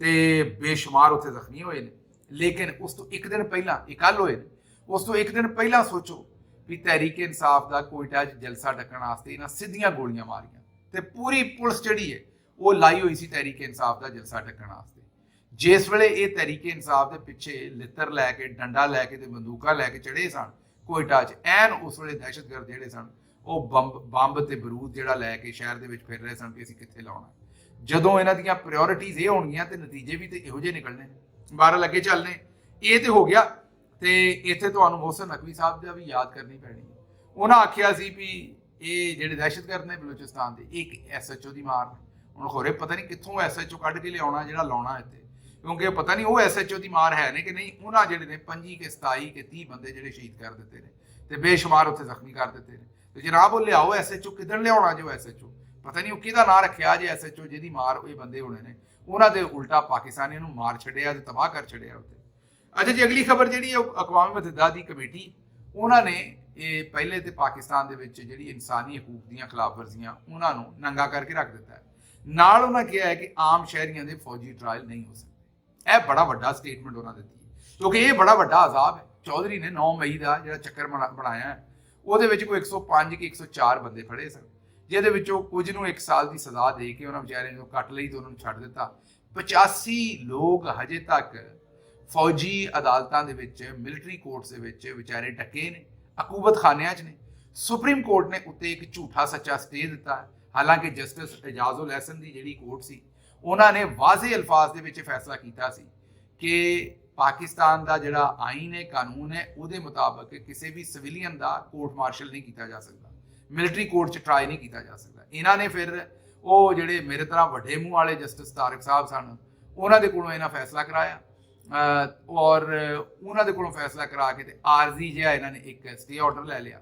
ਤੇ ਬੇਸ਼ੁਮਾਰ ਉੱਥੇ ਜ਼ਖਮੀ ਹੋਏ ਨੇ। ਲੇਕਿਨ ਉਸ ਤੋਂ ਇੱਕ ਦਿਨ ਪਹਿਲਾਂ, ਇਹ ਕੱਲ ਹੋਏ ਨੇ, ਉਸ ਤੋਂ ਇੱਕ ਦਿਨ ਪਹਿਲਾਂ ਸੋਚੋ ਵੀ ਤਹਿਰੀਕ ਇਨਸਾਫ ਦਾ ਕੋਇਟਾ 'ਚ ਜਲਸਾ ਡੱਕਣ ਵਾਸਤੇ ਇਹਨਾਂ ਸਿੱਧੀਆਂ ਗੋਲੀਆਂ ਮਾਰੀਆਂ ਤੇ ਪੂਰੀ ਪੁਲਿਸ ਜਿਹੜੀ ਹੈ ਉਹ ਲਾਈ ਹੋਈ ਸੀ ਤਹਿਰੀਕ ਇਨਸਾਫ ਦਾ ਜਲਸਾ ਡੱਕਣ ਵਾਸਤੇ। ਜਿਸ ਵੇਲੇ ਇਹ ਤਹਿਰੀਕ ਇਨਸਾਫ ਦੇ ਪਿੱਛੇ ਲਿੱਤਰ ਲੈ ਕੇ, ਡੰਡਾ ਲੈ ਕੇ ਤੇ ਬੰਦੂਕਾਂ ਲੈ ਕੇ ਚੜੇ ਸਨ ਕੋਇਟਾ 'ਚ, ਐਨ ਉਸ ਵੇਲੇ ਦਹਿਸ਼ਤਗਰਦ ਜਿਹੜੇ ਸਨ ਉਹ ਬੰਬ ਤੇ ਬਰੂਦ ਜਿਹੜਾ ਲੈ ਕੇ ਸ਼ਹਿਰ ਦੇ ਵਿੱਚ ਫਿਰ ਰਹੇ ਸਨ ਕਿ ਅਸੀਂ ਕਿੱਥੇ ਲਾਉਣਾ। ਜਦੋਂ ਇਹਨਾਂ ਦੀਆਂ ਪ੍ਰਾਇੋਰਟੀਜ਼ ਇਹ ਹੋਣਗੀਆਂ ਤੇ ਨਤੀਜੇ ਵੀ ਤੇ ਇਹੋ ਜਿਹੇ ਨਿਕਲਣੇ ਨੇ, 12 ਲੱਗੇ ਚੱਲਣੇ। ਇਹ ਤੇ ਹੋ ਗਿਆ। ਤੇ ਇੱਥੇ ਤੁਹਾਨੂੰ ਮੋਹਸਨ ਨਕਵੀ ਸਾਹਿਬ ਦਾ ਵੀ ਯਾਦ ਕਰਨੀ ਪੈਣੀ। ਉਹਨਾਂ ਆਖਿਆ ਸੀ ਵੀ ਇਹ ਜਿਹੜੇ ਦਹਿਸ਼ਤਗਰਦ ਨੇ ਬਲੂਚਿਸਤਾਨ ਦੇ ਇੱਕ SHO ਦੀ ਮਾਰ, ਹੁਣ ਖੋਰੇ ਪਤਾ ਨਹੀਂ ਕਿੱਥੋਂ SHO ਕੱਢ ਕੇ ਲਿਆਉਣਾ ਜਿਹੜਾ ਲਾਉਣਾ ਇੱਥੇ, ਕਿਉਂਕਿ ਪਤਾ ਨਹੀਂ ਉਹ SHO ਦੀ ਮਾਰ ਹੈ ਨੇ ਕਿ ਨਹੀਂ। ਉਹਨਾਂ ਜਿਹੜੇ ਨੇ 25 ਕੇ 27 ਕੇ 30 ਬੰਦੇ ਜਿਹੜੇ ਸ਼ਹੀਦ ਕਰ ਦਿੱਤੇ ਨੇ ਤੇ ਬੇਸ਼ੁਮਾਰ ਉੱਥੇ ਜ਼ਖਮੀ ਕਰ ਦਿੱਤੇ ਨੇ। ਤੇ ਜਨਾਬ ਉਹ ਲਿਆਓ SHO, ਕਿੱਧਰ ਲਿਆਉਣਾ ਜੋ SHO, ਪਤਾ ਨਹੀਂ ਉਹ ਕਿਹਦਾ ਨਾਂ ਰੱਖਿਆ ਜੇ SHO ਜਿਹਦੀ ਮਾਰ ਇਹ ਬੰਦੇ ਹੋਣੇ ਨੇ, ਉਹਨਾਂ ਦੇ ਉਲਟਾ ਪਾਕਿਸਤਾਨੀਆਂ ਨੂੰ ਮਾਰ ਛੱਡਿਆ ਤੇ ਤਬਾਹ ਕਰ ਛੱਡਿਆ ਉੱਥੇ। ਅੱਛਾ ਜੀ, ਅਗਲੀ ਖਬਰ ਜਿਹੜੀ ਹੈ ਅਕਵਾਮ ਮੁਤੱਹਿਦਾ ਦੀ ਕਮੇਟੀ, ਉਹਨਾਂ ਨੇ ਇਹ ਪਹਿਲੇ ਤੇ ਪਾਕਿਸਤਾਨ ਦੇ ਵਿੱਚ ਜਿਹੜੀ ਇਨਸਾਨੀ ਹਕੂਕ ਦੀਆਂ ਖਿਲਾਫ ਵਰਜ਼ੀਆਂ ਉਹਨਾਂ ਨੂੰ ਨੰਗਾ ਕਰਕੇ ਰੱਖ ਦਿੱਤਾ ਹੈ। ਨਾਲ ਉਹਨਾਂ ਕਿਹਾ ਹੈ ਕਿ ਆਮ ਸ਼ਹਿਰੀਆਂ ਦੇ ਫੌਜੀ ਟ੍ਰਾਇਲ ਨਹੀਂ ਹੋ ਸਕਦੇ। ਇਹ ਬੜਾ ਵੱਡਾ ਸਟੇਟਮੈਂਟ ਉਹਨਾਂ ਦਿੱਤੀ ਹੈ ਕਿਉਂਕਿ ਇਹ ਬੜਾ ਵੱਡਾ ਅਜ਼ਾਬ ਹੈ। ਚੌਧਰੀ ਨੇ 9 ਮਈ ਦਾ ਜਿਹੜਾ ਚੱਕਰ ਬਣਾਇਆ ਹੈ ਉਹਦੇ ਵਿੱਚ ਕੋਈ 105 ਕਿ 104 ਬੰਦੇ ਫੜੇ ਸਨ, ਜਿਹਦੇ ਵਿੱਚੋਂ ਕੁਝ ਨੂੰ 1 ਸਾਲ ਦੀ ਸਜ਼ਾ ਦੇ ਕੇ ਉਹਨਾਂ ਵਿਚਾਰਿਆਂ ਨੂੰ ਕੱਟ ਲਈ ਤੇ ਉਹਨਾਂ ਨੂੰ ਛੱਡ ਦਿੱਤਾ। 85 ਲੋਕ ਹਜੇ ਤੱਕ ਫੌਜੀ ਅਦਾਲਤਾਂ ਦੇ ਵਿੱਚ, ਮਿਲਟਰੀ ਕੋਰਟਸ ਦੇ ਵਿੱਚ ਵਿਚਾਰੇ ਡੱਕੇ ਨੇ, ਅਕੂਬਤ ਖਾਨਿਆਂ 'ਚ ਨੇ। ਸੁਪਰੀਮ ਕੋਰਟ ਨੇ ਉੱਤੇ ਇੱਕ ਝੂਠਾ ਸੱਚਾ ਸਟੇ ਦਿੱਤਾ ਹੈ। ਹਾਲਾਂਕਿ ਜਸਟਿਸ ਇਜਾਜ਼ੁਲ ਅਹਿਸਨ ਦੀ ਜਿਹੜੀ ਕੋਰਟ ਸੀ ਉਹਨਾਂ ਨੇ ਵਾਜ਼ੇ ਅਲਫਾਜ਼ ਦੇ ਵਿੱਚ ਫੈਸਲਾ ਕੀਤਾ ਸੀ ਕਿ ਪਾਕਿਸਤਾਨ ਦਾ ਜਿਹੜਾ ਆਈਨ ਹੈ, ਕਾਨੂੰਨ ਹੈ, ਉਹਦੇ ਮੁਤਾਬਕ ਕਿਸੇ ਵੀ ਸਿਵਿਲੀਅਨ ਦਾ ਕੋਰਟ ਮਾਰਸ਼ਲ ਨਹੀਂ ਕੀਤਾ ਜਾ ਸਕਦਾ, ਮਿਲਟਰੀ ਕੋਰਟ 'ਚ ਟਰਾਈ ਨਹੀਂ ਕੀਤਾ ਜਾ ਸਕਦਾ। ਇਹਨਾਂ ਨੇ ਫਿਰ ਉਹ ਜਿਹੜੇ ਮੇਰੇ ਤਰ੍ਹਾਂ ਵੱਡੇ ਮੂੰਹ ਵਾਲੇ ਜਸਟਿਸ ਤਾਰਿਕ ਸਾਹਿਬ ਸਨ ਉਹਨਾਂ ਦੇ ਕੋਲੋਂ ਇਹਨਾਂ ਫੈਸਲਾ ਕਰਾਇਆ ਔਰ ਉਹਨਾਂ ਦੇ ਕੋਲੋਂ ਫੈਸਲਾ ਕਰਾ ਕੇ ਤੇ ਆਰਜ਼ੀ ਜਿਹਾ ਇਹਨਾਂ ਨੇ ਇੱਕ ਸਟੇ ਆਰਡਰ ਲੈ ਲਿਆ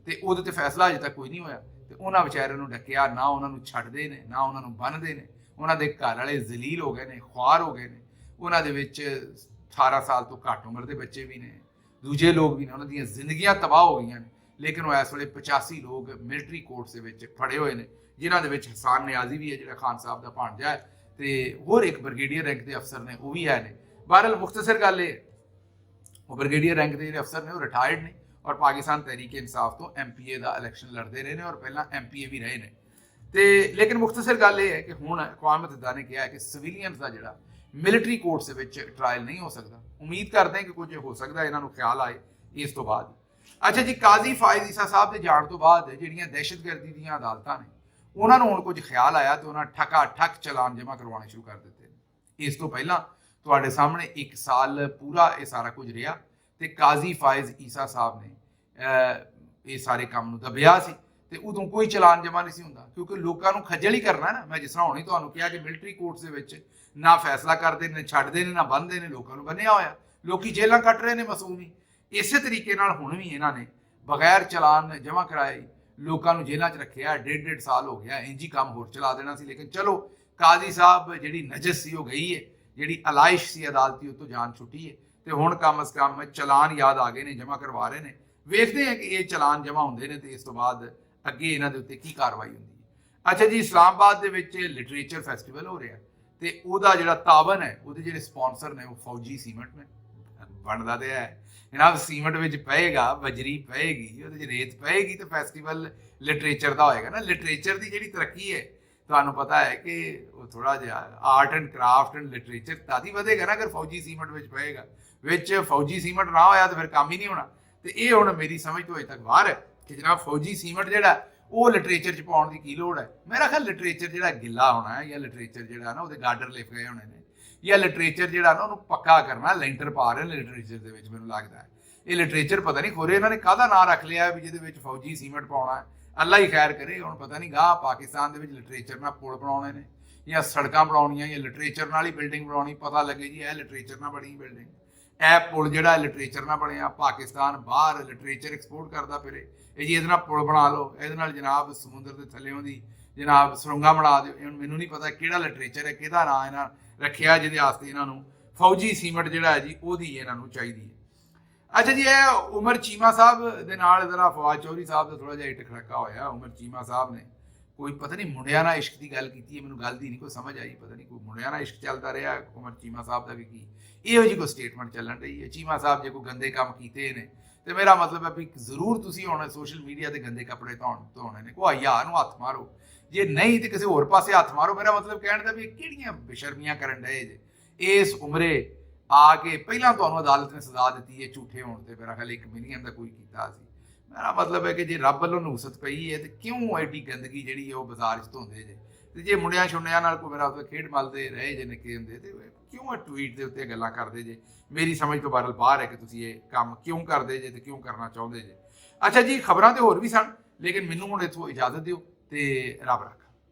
ਤੇ ਉਹਦੇ ਤੇ ਫੈਸਲਾ ਅਜੇ ਤੱਕ ਕੋਈ ਨਹੀਂ ਹੋਇਆ। ਤੇ ਉਹਨਾਂ ਵਿਚਾਰਿਆਂ ਨੂੰ ਡੱਕਿਆ, ਨਾ ਉਹਨਾਂ ਨੂੰ ਛੱਡਦੇ ਨੇ ਨਾ ਉਹਨਾਂ ਨੂੰ ਬੰਨ੍ਹਦੇ ਨੇ। ਉਹਨਾਂ ਦੇ ਘਰ ਵਾਲੇ ਜ਼ਲੀਲ ਹੋ ਗਏ ਨੇ, ਖੁਆਰ ਹੋ ਗਏ ਨੇ। ਉਹਨਾਂ ਦੇ ਵਿੱਚ 18 ਸਾਲ ਤੋਂ ਘੱਟ ਉਮਰ ਦੇ ਬੱਚੇ ਵੀ ਨੇ, ਦੂਜੇ ਲੋਕ ਵੀ ਨੇ, ਉਹਨਾਂ ਦੀਆਂ ਜ਼ਿੰਦਗੀਆਂ ਤਬਾਹ ਹੋ ਗਈਆਂ ਨੇ। ਲੇਕਿਨ ਉਹ ਇਸ ਵੇਲੇ 85 ਲੋਕ ਮਿਲਟਰੀ ਕੋਰਟਸ ਦੇ ਵਿੱਚ ਫੜੇ ਹੋਏ ਨੇ, ਜਿਨ੍ਹਾਂ ਦੇ ਵਿੱਚ ਹਸਾਨ ਨਿਆਜ਼ੀ ਵੀ ਹੈ ਜਿਹੜਾ ਖਾਨ ਸਾਹਿਬ ਦਾ ਭਾਣਜਾ ਹੈ, ਤੇ ਹੋਰ ਇੱਕ ਬ੍ਰਿਗੇਡੀਅਰ ਰੈਂਕ ਦੇ ਅਫਸਰ ਨੇ ਉਹ ਵੀ ਹੈ ਨੇ। ਬਹਰਹਾਲ ਮੁਖਤਸਰ ਗੱਲ ਇਹ, ਉਹ ਬ੍ਰਿਗੇਡੀਅਰ ਰੈਂਕ ਦੇ ਜਿਹੜੇ ਅਫਸਰ ਨੇ ਉਹ ਰਿਟਾਇਰਡ ਨੇ ਔਰ ਪਾਕਿਸਤਾਨ ਤਹਿਰੀਕ ਇਨਸਾਫ ਤੋਂ MPA ਦਾ ਇਲੈਕਸ਼ਨ ਲੜਦੇ ਰਹੇ ਨੇ ਔਰ ਪਹਿਲਾਂ MPA ਵੀ ਰਹੇ ਨੇ। ਤੇ ਲੇਕਿਨ ਮੁਖਤਸਰ ਗੱਲ ਇਹ ਹੈ ਕਿ ਹੁਣ ਅਕਵਾਮ ਮੁਤੱਹਿਦਾ ਨੇ ਕਿਹਾ ਹੈ ਕਿ ਸਿਵਿਲੀਅਨਸ ਦਾ ਜਿਹੜਾ ਮਿਲਟਰੀ ਕੋਰਟਸ ਦੇ ਵਿੱਚ ਟਰਾਇਲ ਨਹੀਂ ਹੋ ਸਕਦਾ। ਉਮੀਦ ਕਰਦੇ ਹਾਂ ਕਿ ਕੁਝ ਹੋ ਸਕਦਾ, ਇਹਨਾਂ ਨੂੰ ਖਿਆਲ ਆਏ ਇਸ ਤੋਂ ਬਾਅਦ। ਅੱਛਾ ਜੀ, ਕਾਜ਼ੀ ਫਾਇਜ਼ ਈਸਾ ਸਾਹਿਬ ਦੇ ਜਾਣ ਤੋਂ ਬਾਅਦ ਜਿਹੜੀਆਂ ਦਹਿਸ਼ਤਗਰਦੀ ਦੀਆਂ ਅਦਾਲਤਾਂ ਨੇ ਉਹਨਾਂ ਨੂੰ ਹੁਣ ਕੁਝ ਖਿਆਲ ਆਇਆ ਤੇ ਉਹਨਾਂ ਠੱਕਾ ਠੱਕ ਚਲਾਨ ਜਮ੍ਹਾਂ ਕਰਵਾਉਣੇ ਸ਼ੁਰੂ ਕਰ ਦਿੱਤੇ। ਇਸ ਤੋਂ ਪਹਿਲਾਂ ਤੁਹਾਡੇ ਸਾਹਮਣੇ 1 ਸਾਲ ਪੂਰਾ ਇਹ ਸਾਰਾ ਕੁਝ ਰਿਹਾ ਤੇ ਕਾਜ਼ੀ ਫਾਇਜ਼ ਈਸਾ ਸਾਹਿਬ ਨੇ ਇਹ ਸਾਰੇ ਕੰਮ ਨੂੰ ਦਬਿਆ ਸੀ ਤੇ ਉਦੋਂ ਕੋਈ ਚਲਾਨ ਜਮ੍ਹਾਂ ਨਹੀਂ ਸੀ ਹੁੰਦਾ ਕਿਉਂਕਿ ਲੋਕਾਂ ਨੂੰ ਖੱਜਲ ਹੀ ਕਰਨਾ ਨਾ। ਮੈਂ ਜਿਸ ਤਰ੍ਹਾਂ ਹੁਣੇ ਤੁਹਾਨੂੰ ਕਿਹਾ ਕਿ ਮਿਲਟਰੀ ਕੋਰਟਸ ਦੇ ਵਿੱਚ ਨਾ ਫੈਸਲਾ ਕਰਦੇ ਨੇ, ਛੱਡਦੇ ਨੇ, ਨਾ ਬੰਨ੍ਹਦੇ ਨੇ, ਲੋਕਾਂ ਨੂੰ ਬੰਨਿਆ ਹੋਇਆ, ਲੋਕੀ ਜੇਲ੍ਹਾਂ ਕੱਟ ਰਹੇ ਨੇ ਮਾਸੂਮ ਹੀ। ਇਸੇ ਤਰੀਕੇ ਨਾਲ ਹੁਣ ਵੀ ਇਹਨਾਂ ਨੇ ਬਗੈਰ ਚਲਾਨ ਜਮ੍ਹਾਂ ਕਰਾਏ ਲੋਕਾਂ ਨੂੰ ਜੇਲ੍ਹਾਂ 'ਚ ਰੱਖਿਆ। 1.5 ਸਾਲ ਹੋ ਗਿਆ, ਇੰਜ ਹੀ ਕੰਮ ਹੋਰ ਚਲਾ ਦੇਣਾ ਸੀ। ਲੇਕਿਨ ਚਲੋ ਕਾਜ਼ੀ ਸਾਹਿਬ ਜਿਹੜੀ ਨਜਸ ਸੀ ਉਹ ਗਈ ਹੈ ਜਿਹੜੀ ਅਲਾਇਸ਼ ਸੀ ਅਦਾਲਤੀ ਉਹ ਤੋਂ ਜਾਨ ਛੁੱਟੀ ਹੈ ਤੇ ਹੁਣ ਕਮ ਅਜ਼ ਕਮ ਚਲਾਨ ਯਾਦ ਆ ਗਏ ਨੇ, ਜਮ੍ਹਾਂ ਕਰਵਾ ਰਹੇ ਨੇ। ਵੇਖਦੇ ਹਾਂ ਕਿ ਇਹ ਚਲਾਨ ਜਮ੍ਹਾਂ ਹੁੰਦੇ ਨੇ ਤੇ ਇਸ ਤੋਂ ਬਾਅਦ ਅੱਗੇ ਇਹਨਾਂ ਦੇ ਉੱਤੇ ਕੀ ਕਾਰਵਾਈ ਹੁੰਦੀ ਹੈ। ਅੱਛਾ ਜੀ, ਇਸਲਾਮਾਬਾਦ ਦੇ ਵਿੱਚ ਲਿਟਰੇਚਰ ਫੈਸਟੀਵਲ ਹੋ ਰਿਹਾ ਤੇ ਉਹਦਾ ਜਿਹੜਾ ਤਾਵਨ ਹੈ, ਉਹਦੇ ਜਿਹੜੇ ਸਪਾਂਸਰ ਨੇ ਉਹ ਫੌਜੀ ਸੀਮੈਂਟ ਨੇ। ਬਣਦਾ ਤੇ ਹੈ ਜਨਾਬ, ਸੀਮੈਂਟ ਵਿੱਚ ਪਏਗਾ, ਬਜਰੀ ਪਏਗੀ, ਉਹਦੇ 'ਚ ਰੇਤ ਪਏਗੀ ਤੇ ਫੈਸਟੀਵਲ ਲਿਟਰੇਚਰ ਦਾ ਹੋਏਗਾ ਨਾ। ਲਿਟਰੇਚਰ ਦੀ ਜਿਹੜੀ ਤਰੱਕੀ ਹੈ ਤੁਹਾਨੂੰ ਪਤਾ ਹੈ ਕਿ ਉਹ ਥੋੜਾ ਜਿਹਾ art and craft and literature ਤਦ ਹੀ ਵਧੇਗਾ ਨਾ ਅਗਰ ਫੌਜੀ ਸੀਮੈਂਟ ਵਿੱਚ ਪਏਗਾ। ਵਿੱਚ ਫੌਜੀ ਸੀਮੈਂਟ ਨਾ ਹੋਇਆ ਤਾਂ ਫਿਰ ਕੰਮ ਹੀ ਨਹੀਂ ਹੋਣਾ। ਤੇ ਇਹ ਹੁਣ ਮੇਰੀ ਸਮਝ ਤੋਂ ਅਜੇ ਤੱਕ ਬਾਹਰ ਹੈ ਕਿ ਜਨਾਬ ਫੌਜੀ ਸੀਮੈਂਟ ਜਿਹੜਾ ਉਹ ਲਿਟਰੇਚਰ 'ਚ ਪਾਉਣ ਦੀ ਕੀ ਲੋੜ ਹੈ। ਮੇਰਾ ਖਿਆਲ ਲਿਟਰੇਚਰ ਜਿਹੜਾ ਗਿੱਲਾ ਹੋਣਾ ਹੈ ਜਾਂ ਲਿਟਰੇਚਰ ਜਿਹੜਾ ਨਾ ਉਹਦੇ ਗਾਰਡਰ ਲਿਖ ਗਏ ਹੋਣੇ ਨੇ, ਜਾਂ ਲਿਟਰੇਚਰ ਜਿਹੜਾ ਨਾ ਉਹਨੂੰ ਪੱਕਾ ਕਰਨਾ, ਲੈਂਟਰ ਪਾ ਰਹੇ ਨੇ ਲਿਟਰੇਚਰ ਦੇ ਵਿੱਚ। ਮੈਨੂੰ ਲੱਗਦਾ ਹੈ ਇਹ ਲਿਟਰੇਚਰ ਪਤਾ ਨਹੀਂ ਖੋਰੇ ਇਹਨਾਂ ਨੇ ਕਾਹਦਾ ਨਾਂ ਰੱਖ ਲਿਆ ਵੀ ਜਿਹਦੇ ਵਿੱਚ ਫੌਜੀ ਸੀਮੈਂਟ ਪਾਉਣਾ ਹੈ। ਅੱਲਾ ਹੀ ਖੈਰ ਕਰੇ। ਹੁਣ ਪਤਾ ਨਹੀਂ ਗਾਹ ਪਾਕਿਸਤਾਨ ਦੇ ਵਿੱਚ ਲਿਟਰੇਚਰ ਨਾਲ ਪੁਲ ਬਣਾਉਣੇ ਨੇ ਜਾਂ ਸੜਕਾਂ ਬਣਾਉਣੀਆਂ ਜਾਂ ਲਿਟਰੇਚਰ ਨਾਲ ਹੀ ਬਿਲਡਿੰਗ ਬਣਾਉਣੀ। ਪਤਾ ਲੱਗੇ ਜੀ ਇਹ ਲਿਟਰੇਚਰ ਨਾਲ ਬਣੀ ਬਿਲਡਿੰਗ, ਇਹ ਪੁਲ ਜਿਹੜਾ ਲਿਟਰੇਚਰ ਨਾਲ ਬਣਿਆ। ਪਾਕਿਸਤਾਨ ਬਾਹਰ ਲਿਟਰੇਚਰ ਐਕਸਪੋਰਟ ਕਰਦਾ ਫਿਰੇ। ਇਹ ਜੀ ਇਹਦੇ ਨਾਲ ਪੁਲ ਬਣਾ ਲਓ, ਇਹਦੇ ਨਾਲ ਜਨਾਬ ਸਮੁੰਦਰ ਦੇ ਥੱਲੇੋਂ ਦੀ ਜਨਾਬ ਸੁਰੰਗਾਂ ਬਣਾ ਦਿਓ। ਹੁਣ ਮੈਨੂੰ ਨਹੀਂ ਪਤਾ ਕਿਹੜਾ ਲਿਟਰੇਚਰ ਹੈ, ਕਿਹਦਾ ਨਾਂ ਇਹਨਾਂ ਰੱਖਿਆ ਜਿਹਦੇ ਵਾਸਤੇ ਇਹਨਾਂ ਨੂੰ ਫੌਜੀ ਸੀਮੈਂਟ ਜਿਹੜਾ ਹੈ ਜੀ ਉਹਦੀ ਇਹਨਾਂ ਨੂੰ ਚਾਹੀਦੀ ਹੈ। ਅੱਛਾ ਜੀ, ਇਹ ਉਮਰ ਚੀਮਾ ਸਾਹਿਬ ਦੇ ਨਾਲ ਜ਼ਰਾ ਫਵਾਦ ਚੌਧਰੀ ਸਾਹਿਬ ਦਾ ਥੋੜਾ ਜਿਹਾ ਇੱਟ ਖੜਕਾ ਹੋਇਆ। ਉਮਰ ਚੀਮਾ ਸਾਹਿਬ ਨੇ ਕੋਈ ਪਤਾ ਨਹੀਂ ਮੁੰਡਿਆਂ ਨਾਲ ਇਸ਼ਕ ਦੀ ਗੱਲ ਕੀਤੀ ਹੈ, ਮੈਨੂੰ ਗੱਲ ਦੀ ਨਹੀਂ ਕੋਈ ਸਮਝ ਆਈ। ਪਤਾ ਨਹੀਂ ਕੋਈ ਮੁੰਡਿਆਂ ਨਾਲ ਇਸ਼ਕ ਚੱਲਦਾ ਰਿਹਾ ਉਮਰ ਚੀਮਾ ਸਾਹਿਬ ਦਾ ਵੀ ਕੀ ਇਹੋ ਜਿਹੀ ਕੋਈ ਸਟੇਟਮੈਂਟ ਚੱਲਣ ਰਹੀ ਹੈ। ਚੀਮਾ ਸਾਹਿਬ ਜੇ ਕੋਈ ਗੰਦੇ ਕੰਮ ਕੀਤੇ ਨੇ ਤੇ ਮੇਰਾ ਮਤਲਬ ਹੈ ਵੀ ਜ਼ਰੂਰ ਤੁਸੀਂ ਹੁਣ ਸੋਸ਼ਲ ਮੀਡੀਆ ਤੇ ਗੰਦੇ ਕੱਪੜੇ ਧੋਣੇ ਨੇ, ਕੋਈ ਹਯਾ ਨੂੰ ਹੱਥ ਮਾਰੋ, ਜੇ ਨਹੀਂ ਤੇ ਕਿਸੇ ਹੋਰ ਪਾਸੇ ਹੱਥ ਮਾਰੋ। ਮੇਰਾ ਮਤਲਬ ਕਹਿਣ ਦਾ ਵੀ ਕਿਹੜੀਆਂ ਬੇਸ਼ਰਮੀਆਂ ਕਰਨ ਡਏ ਜੇ ਇਸ ਉਮਰੇ ਆ ਕੇ। ਪਹਿਲਾਂ ਤੁਹਾਨੂੰ ਅਦਾਲਤ ਨੇ ਸਜ਼ਾ ਦਿੱਤੀ ਹੈ ਝੂਠੇ ਹੋਣ ਤੇ, ਮੇਰਾ ਖਿਆਲ 1 ਮਿਲੀਅਨ ਦਾ ਕੋਈ ਕੀਤਾ ਸੀ। ਮੇਰਾ ਮਤਲਬ ਹੈ ਕਿ ਜੇ ਰੱਬ ਵੱਲੋਂ ਨੂਸਤ ਪਈ ਹੈ ਤੇ ਕਿਉਂ ਐਡੀ ਗੰਦਗੀ ਜਿਹੜੀ ਹੈ ਉਹ ਬਾਜ਼ਾਰ 'ਚ ਧੋਂਦੇ ਜੇ। ਤੇ ਜੇ ਮੁੰਡਿਆਂ ਛੁੰਡਿਆਂ ਨਾਲ ਕੋਈ ਮੇਰਾ ਉੱਤੇ ਖੇਡ ਮਲਦੇ ਰਹੇ ਜੇ ਨਿੱਕੇ ਹੁੰਦੇ ਤੇ ਕਿਉਂ ਟਵੀਟ ਦੇ ਉੱਤੇ ਗੱਲਾਂ ਕਰਦੇ ਜੇ। ਮੇਰੀ ਸਮਝ ਤੋਂ ਬਾਹਰ ਹੈ ਕਿ ਤੁਸੀਂ ਇਹ ਕੰਮ ਕਿਉਂ ਕਰਦੇ ਜੇ ਤੇ ਕਿਉਂ ਕਰਨਾ ਚਾਹੁੰਦੇ ਜੇ। ਅੱਛਾ ਜੀ, ਖਬਰਾਂ ਤੇ ਹੋਰ ਵੀ ਸਨ ਲੇਕਿਨ ਮੈਨੂੰ ਹੁਣ ਇੱਥੋਂ ਇਜਾਜ਼ਤ ਦਿਓ ਤੇ ਰੱਬ ਰੱਖਾ।